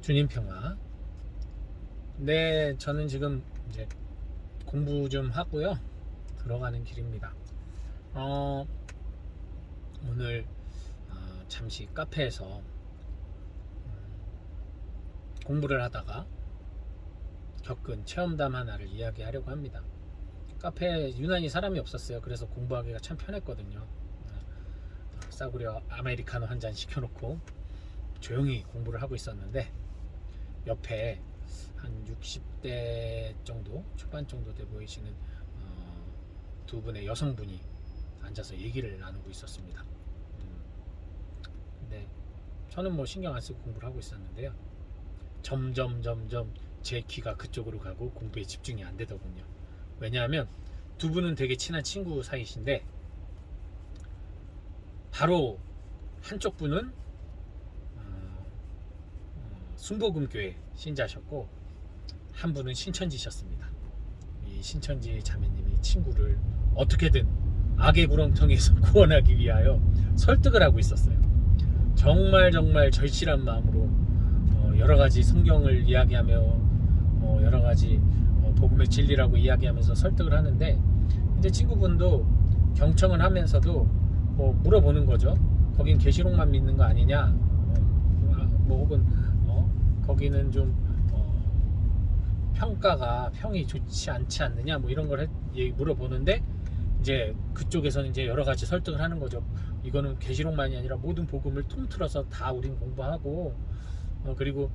주님 평화. 네, 저는 지금 이제 공부 좀 하고요. 들어가는 길입니다. 오늘 잠시 카페에서 공부를 하다가 겪은 체험담 하나를 이야기하려고 합니다. 카페에 유난히 사람이 없었어요. 그래서 공부하기가 참 편했거든요. 싸구려 아메리카노 한 잔 시켜놓고 조용히 공부를 하고 있었는데 옆에 한 60대 정도, 초반 정도 돼 보이시는 두 분의 여성분이 앉아서 얘기를 나누고 있었습니다. 근데 저는 뭐 신경 안 쓰고 공부를 하고 있었는데요. 점점 제 귀가 그쪽으로 가고 공부에 집중이 안 되더군요. 왜냐하면 두 분은 되게 친한 친구 사이신데 바로 한쪽 분은 순복음교회 신자셨고 한 분은 신천지셨습니다. 이 신천지 자매님이 친구를 어떻게든 악의 구렁텅이에서 구원하기 위하여 설득을 하고 있었어요. 정말 절실한 마음으로 여러 가지 성경을 이야기하며 여러 가지 복음의 진리라고 이야기하면서 설득을 하는데, 이제 친구분도 경청을 하면서도 물어보는 거죠. 거긴 계시록만 믿는 거 아니냐, 혹은 거기는 좀 평이 좋지 않지 않느냐, 이런 걸 물어보는데, 이제 그쪽에서는 이제 여러 가지 설득을 하는 거죠. 이거는 계시록만이 아니라 모든 복음을 통틀어서 다 우린 공부하고, 그리고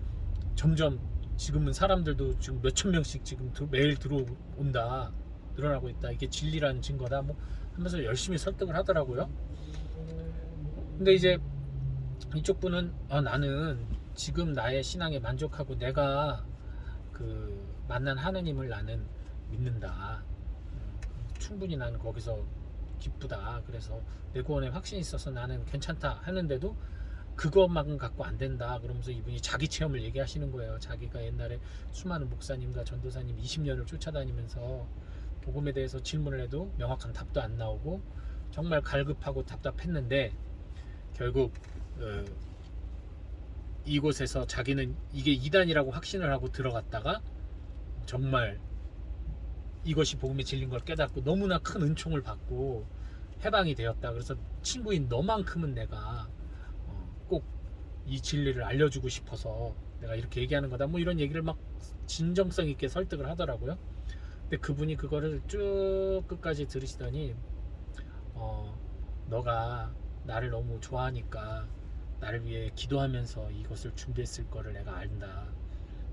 점점 지금은 사람들도 지금 몇천 명씩 지금 매일 들어온다, 늘어나고 있다, 이게 진리라는 증거다, 하면서 열심히 설득을 하더라고요. 근데 이제 이쪽 분은 나는 지금 나의 신앙에 만족하고 내가 만난 하느님을 나는 믿는다, 충분히 나는 거기서 기쁘다, 그래서 내 구원에 확신이 있어서 나는 괜찮다 하는데도 그것만 갖고 안 된다 그러면서 이분이 자기 체험을 얘기하시는 거예요. 자기가 옛날에 수많은 목사님과 전도사님 20년을 쫓아다니면서 복음에 대해서 질문을 해도 명확한 답도 안 나오고 정말 갈급하고 답답했는데, 결국 이곳에서 자기는 이게 이단이라고 확신을 하고 들어갔다가 정말 이것이 복음의 진리인 걸 깨닫고 너무나 큰 은총을 받고 해방이 되었다. 그래서 친구인 너만큼은 내가 꼭 이 진리를 알려주고 싶어서 내가 이렇게 얘기하는 거다, 이런 얘기를 막 진정성 있게 설득을 하더라고요. 근데 그분이 그거를 쭉 끝까지 들으시더니 너가 나를 너무 좋아하니까 나를 위해 기도하면서 이것을 준비했을 거를 내가 안다.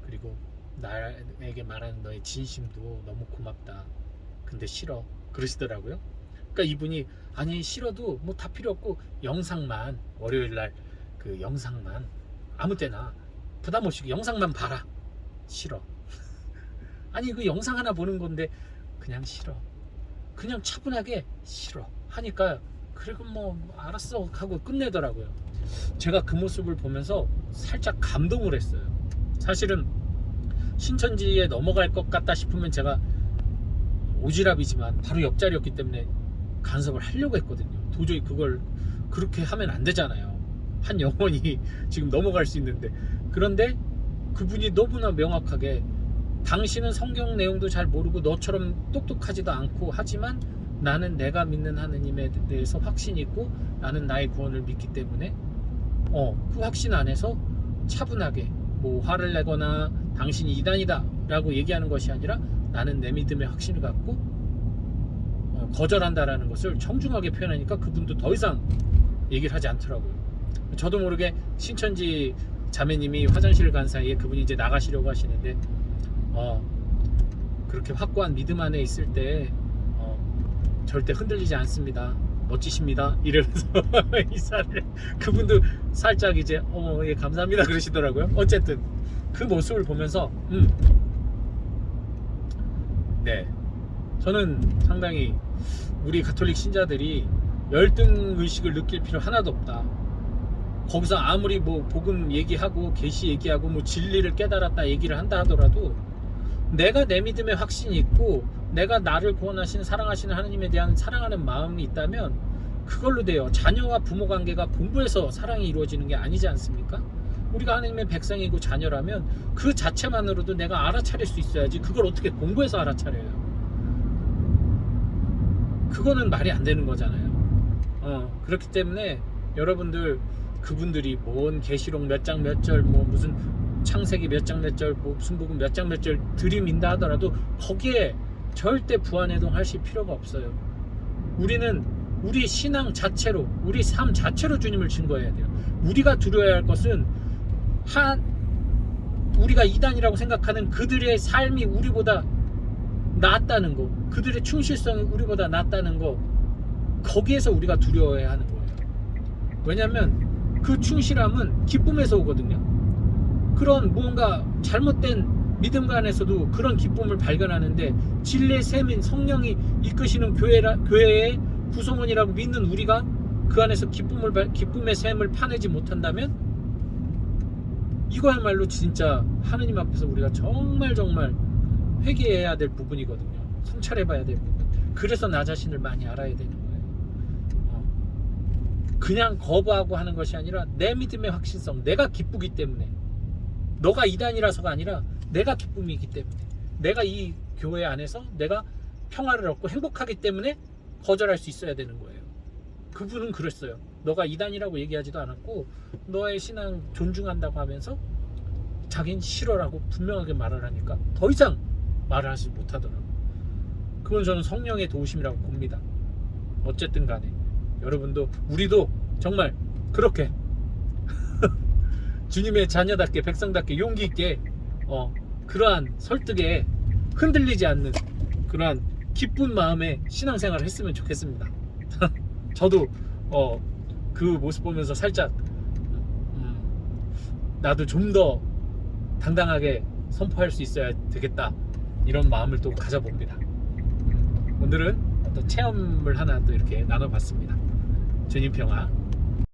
그리고 나에게 말하는 너의 진심도 너무 고맙다. 근데 싫어. 그러시더라고요. 그러니까 이분이 아니 싫어도 다 필요 없고 영상만, 월요일날 그 영상만 아무 때나 부담 없이 영상만 봐라. 싫어. 아니 그 영상 하나 보는 건데 그냥 싫어. 그냥 차분하게 싫어 하니까 그리고 알았어 하고 끝내더라고요. 제가 그 모습을 보면서 살짝 감동을 했어요. 사실은 신천지에 넘어갈 것 같다 싶으면 제가 오지랖이지만 바로 옆자리였기 때문에 간섭을 하려고 했거든요. 도저히 그걸 그렇게 하면 안 되잖아요. 한 영혼이 지금 넘어갈 수 있는데. 그런데 그분이 너무나 명확하게 당신은 성경 내용도 잘 모르고 너처럼 똑똑하지도 않고 하지만 나는 내가 믿는 하느님에 대해서 확신이 있고 나는 나의 구원을 믿기 때문에 그 확신 안에서 차분하게 화를 내거나 당신이 이단이다 라고 얘기하는 것이 아니라 나는 내 믿음에 확신을 갖고 거절한다라는 것을 정중하게 표현하니까 그분도 더 이상 얘기를 하지 않더라고요. 저도 모르게 신천지 자매님이 화장실을 간 사이에 그분이 이제 나가시려고 하시는데 그렇게 확고한 믿음 안에 있을 때 절대 흔들리지 않습니다. 멋지십니다. 이러면서 인사를, 그분도 살짝 이제 예 감사합니다 그러시더라고요. 어쨌든 그 모습을 보면서 네, 저는 상당히 우리 가톨릭 신자들이 열등 의식을 느낄 필요 하나도 없다. 거기서 아무리 복음 얘기하고 계시 얘기하고 진리를 깨달았다 얘기를 한다 하더라도 내가 내 믿음에 확신이 있고 내가 나를 구원하시는 사랑하시는 하나님에 대한 사랑하는 마음이 있다면 그걸로 돼요. 자녀와 부모 관계가 공부해서 사랑이 이루어지는 게 아니지 않습니까? 우리가 하나님의 백성이고 자녀라면 그 자체만으로도 내가 알아차릴 수 있어야지 그걸 어떻게 공부해서 알아차려요. 그거는 말이 안 되는 거잖아요. 그렇기 때문에 여러분들 그분들이 뭔 계시록 몇 장 몇 절 뭐 무슨 창세기 몇 장 몇 절 뭐 무슨 복음 몇 장 몇 절 들이민다 하더라도 거기에 절대 부안해동 하실 필요가 없어요. 우리는 우리 신앙 자체로 우리 삶 자체로 주님을 증거해야 돼요. 우리가 두려워야 할 것은 우리가 이단이라고 생각하는 그들의 삶이 우리보다 낫다는 거, 그들의 충실성이 우리보다 낫다는 거, 거기에서 우리가 두려워해야 하는 거예요. 왜냐하면 그 충실함은 기쁨에서 오거든요. 그런 무언가 잘못된 믿음 안에서도 그런 기쁨을 발견하는데 진리의 셈인 성령이 이끄시는 교회의 구성원이라고 믿는 우리가 그 안에서 기쁨의 셈을 파내지 못한다면 이거야말로 진짜 하느님 앞에서 우리가 정말 회개해야 될 부분이거든요. 성찰해봐야 될 부분. 그래서 나 자신을 많이 알아야 되는 거예요. 그냥 거부하고 하는 것이 아니라 내 믿음의 확신성, 내가 기쁘기 때문에, 너가 이단이라서가 아니라 내가 기쁨이기 때문에, 내가 이 교회 안에서 내가 평화를 얻고 행복하기 때문에 거절할 수 있어야 되는 거예요. 그분은 그랬어요. 너가 이단이라고 얘기하지도 않았고 너의 신앙 존중한다고 하면서 자기는 싫어라고 분명하게 말을 하니까 더 이상 말을 하지 못하더라고요. 그건 저는 성령의 도우심이라고 봅니다. 어쨌든 간에 여러분도 우리도 정말 그렇게 주님의 자녀답게 백성답게 용기 있게 그러한 설득에 흔들리지 않는 그러한 기쁜 마음에 신앙생활을 했으면 좋겠습니다. 저도 그 모습 보면서 살짝 나도 좀 더 당당하게 선포할 수 있어야 되겠다 이런 마음을 또 가져봅니다. 오늘은 어떤 체험을 하나 또 이렇게 나눠봤습니다. 주님 평화.